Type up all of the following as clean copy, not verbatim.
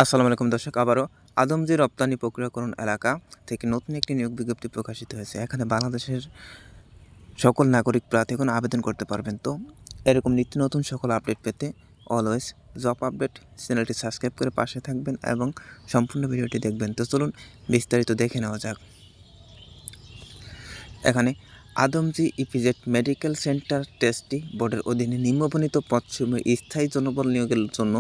আসসালামু আলাইকুম দর্শক, আবারও আদমজী রপ্তানি প্রক্রিয়াকরণ এলাকা থেকে নতুন একটি নিয়োগ বিজ্ঞপ্তি প্রকাশিত হয়েছে। এখানে বাংলাদেশের সকল নাগরিক প্রার্থীগণ আবেদন করতে পারবেন। তো এরকম নিত্য নতুন সকল আপডেট পেতে অলওয়েজ জব আপডেট চ্যানেলটি সাবস্ক্রাইব করে পাশে থাকবেন এবং সম্পূর্ণ ভিডিওটি দেখবেন। তো চলুন বিস্তারিত দেখে নেওয়া যাক। এখানে Adamjee EPZ medical centre tasty বোর্ডের অধীনে নিম্নবর্ণিত পদসমূহে স্থায়ী জনবল নিয়োগের জন্য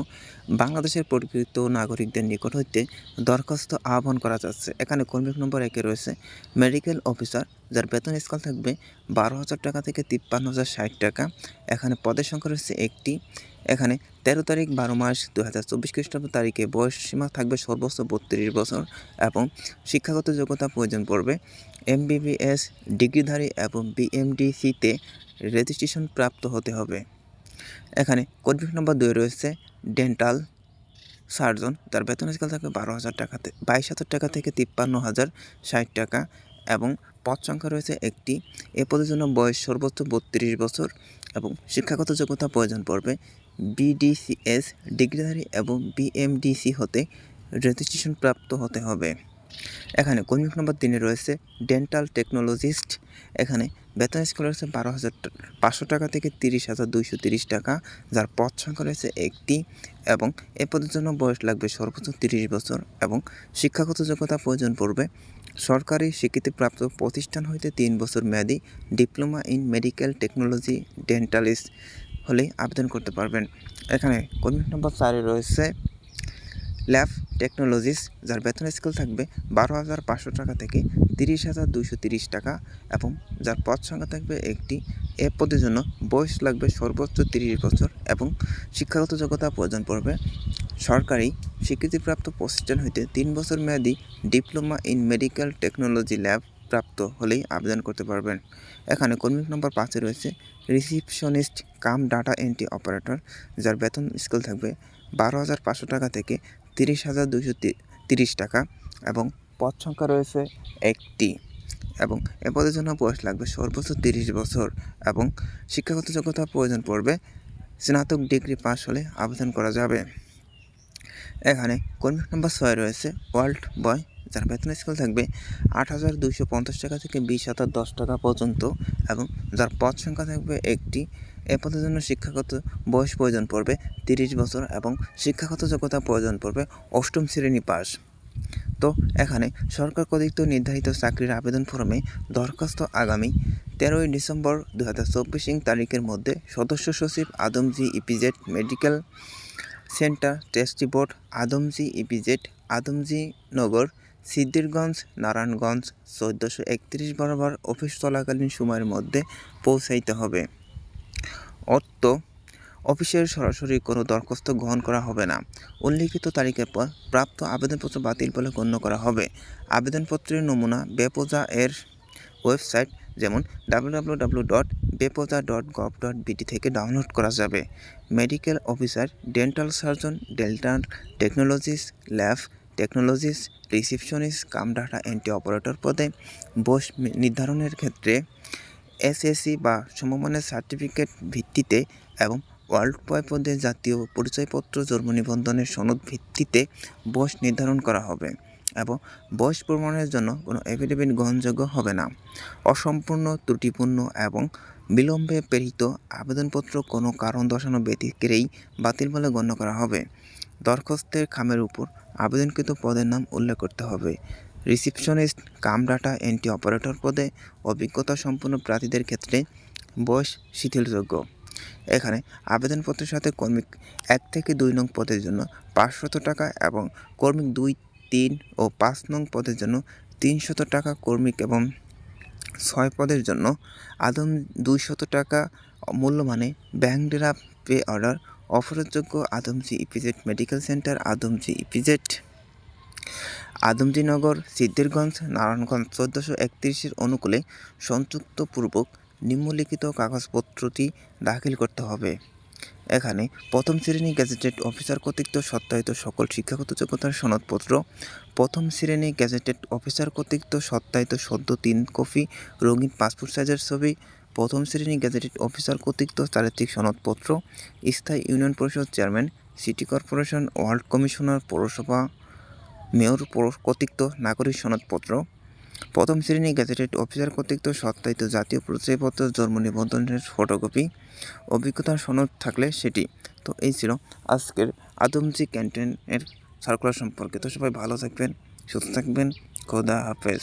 বাংলাদেশের প্রকৃত নাগরিকদের নিকট হইতে দরখাস্ত আহ্বান করা যাচ্ছে। এখানে কর্মী নম্বর 1 রয়েছে মেডিকেল অফিসার, যার বেতন স্কেল থাকবে 12,000 টাকা থেকে 53,060 টাকা। এখানে পদের সংখ্যা রয়েছে একটি। এখানে 13 তারিখ 12 মাস 2024 খ্রিস্টাব্দ তারিখে বয়স সীমা থাকবে সর্বোচ্চ 32 বছর এবং শিক্ষাগত যোগ্যতা প্রয়োজন পড়বে MBBS ডিগ্রিধারী এবং BMDCতে রেজিস্ট্রেশন প্রাপ্ত হতে হবে। এখানে কর্মী নম্বর 2 রয়েছে ডেন্টাল সার্জন, যার বেতন স্কেল থাকবে 12,000 টাকা 22,000 টাকা থেকে 53,060 টাকা এবং পদ সংখ্যা রয়েছে একটি। এ পদের জন্য বয়স সর্বোচ্চ 32 বছর এবং শিক্ষাগত যোগ্যতা প্রয়োজন পড়বে BDCS ডিগ্রিধারী এবং BMDC হতে রেজিস্ট্রেশন প্রাপ্ত হতে হবে। এখানে কর্মী নম্বর 3 রয়েছে ডেন্টাল টেকনোলজিস্ট। এখানে বেতন স্কেল রয়েছে 12,500 টাকা থেকে 30,230 টাকা, যার পদ সংখ্যা রয়েছে একটি এবং এ পদের জন্য বয়স লাগবে সর্বোচ্চ 30 বছর এবং শিক্ষাগত যোগ্যতা প্রয়োজন পড়বে সরকারি স্বীকৃতিপ্রাপ্ত প্রতিষ্ঠান হইতে 3 বছর মেয়াদী ডিপ্লোমা ইন মেডিকেল টেকনোলজি ডেন্টালিস্ট হলে আবেদন করতে পারবেন। এখানে কর্মী নম্বর 4 রয়েছে ল্যাব টেকনোলজিস, যার বেতন স্কেল থাকবে 12,500 টাকা থেকে 30,230 টাকা এবং যার পদ সংখ্যা থাকবে একটি। এ পদের জন্য বয়স লাগবে সর্বোচ্চ 30 বছর এবং শিক্ষাগত যোগ্যতা প্রয়োজন পড়বে সরকারি স্বীকৃতিপ্রাপ্ত প্রতিষ্ঠান হইতে 3 বছর মেয়াদী diploma in medical technology lab প্রাপ্ত হলেই আবেদন করতে পারবেন। এখানে কর্মী নম্বর 5 রয়েছে রিসিপশনিস্ট কাম ডাটা এন্ট্রি অপারেটর, যার বেতন স্কেল থাকবে 12,500 টাকা থেকে 30,230 টাকা এবং পদ সংখ্যা রয়েছে একটি এবং এ পদের জন্য বয়স লাগবে সর্বোচ্চ 30 বছর এবং শিক্ষাগত যোগ্যতা প্রয়োজন পড়বে স্নাতক ডিগ্রি পাস হলে আবেদন করা যাবে। এখানে কর্মী নম্বর 6 রয়েছে ওয়ার্ল্ড বয়, যার বেতন স্কেল থাকবে 8,250 টাকা থেকে 20,010 টাকা পর্যন্ত এবং যার পদ সংখ্যা থাকবে একটি। এ পদের জন্য শিক্ষাগত বয়স প্রয়োজন পড়বে 30 বছর এবং শিক্ষাগত যোগ্যতা প্রয়োজন পড়বে 8ম শ্রেণী পাস। তো এখানে সরকার কর্তৃক নির্ধারিত চাকরির আবেদন ফর্মে দরখাস্ত আগামী 13 ডিসেম্বর 2024 তারিখের মধ্যে সদস্য সচিব আদমজী ইপিজেড মেডিকেল সেন্টার টেস্টি বোর্ড আদমজী ইপিজেড আদমজী নগর সিদ্ধিরগঞ্জ নারায়ণগঞ্জ 1431 বরাবর অফিস চলাকালীন সময়ের মধ্যে পৌঁছাইতে হবে। অর্থ অফিসের সরাসরি কোনো দরখাস্ত গ্রহণ করা হবে না। উল্লিখিত তারিখের পর প্রাপ্ত আবেদনপত্র বাতিল বলে গণ্য করা হবে। আবেদনপত্রের নমুনা বেপোজা এর ওয়েবসাইট যেমন www.bepoja.gov.bt থেকে ডাউনলোড করা যাবে। Medical officer, dental surgeon, dental technologist, lab technologist, receptionist কাম ডাটা এন্ট্রি অপারেটর পদে বয়স নির্ধারণের ক্ষেত্রে SSC বা সমমানের সার্টিফিকেট ভিত্তিতে এবং ওয়ার্ল্ড বয় পদে জাতীয় পরিচয়পত্র জন্ম নিবন্ধনের সনদ ভিত্তিতে বয়স নির্ধারণ করা হবে এবং বয়স প্রমাণের জন্য কোনো এফিডেভিট গ্রহণযোগ্য হবে না। অসম্পূর্ণ, ত্রুটিপূর্ণ এবং বিলম্বে প্রেরিত আবেদনপত্র কোনো কারণ দর্শানো ব্যতিরেকেই বাতিল বলে গণ্য করা হবে। দরখাস্তের খামের উপর আবেদনকৃত পদের নাম উল্লেখ করতে হবে। রিসিপশনিস্ট কাম ডাটা এন্ট্রি অপারেটর পদে অভিজ্ঞতা সম্পন্ন প্রার্থীদের ক্ষেত্রে বয়স শিথিলযোগ্য। এখানে আবেদনপত্রের সাথে কর্মিক 1 থেকে 2 নং পদের জন্য 500 টাকা এবং কর্মিক 2, 3 ও 5 নং পদের জন্য 300 টাকা, কর্মিক এবং 6 পদের জন্য 200 টাকা মূল্যমানে ব্যাংক ড্রাফট পে অর্ডার অফারযোগ্য। Adamjee EPZ medical centre Adamjee EPZ Adamjeenagar Siddhirganj Narayanganj 1431 অনুকূলে সংযুক্তপূর্বক নিম্নলিখিত কাগজপত্রটি দাখিল করতে হবে। এখানে প্রথম শ্রেণী গ্যাজেটেড অফিসার কর্তৃক সত্যায়িত সকল শিক্ষাগত যোগ্যতার সনদপত্র, প্রথম শ্রেণী গ্যাজেটেড অফিসার কর্তৃক সত্যায়িত সদ্য 3 কপি রঙিন পাসপোর্ট সাইজের ছবি, প্রথম শ্রেণী গ্যাজেটেড অফিসার কর্তৃক চারিত্রিক সনদপত্র, স্থায়ী ইউনিয়ন পরিষদ chairman city corporation, ward commissioner, পৌরসভা, মেয়র কর্তৃক নাগরিক সনদপত্র, প্রথম শ্রেণী গ্যাজেটেড অফিসার কর্তৃক সত্যায়িত জাতীয় পরিচয়পত্র, জন্ম নিবন্ধনের ফটোকপি, অভিজ্ঞতার সনদ থাকলে সেটি। তো এই ছিল আজকের আদমজী ক্যান্টনের সার্কুলার সম্পর্কে। তো সবাই ভালো থাকবেন, সুস্থ থাকবেন, খোদা হাফেজ।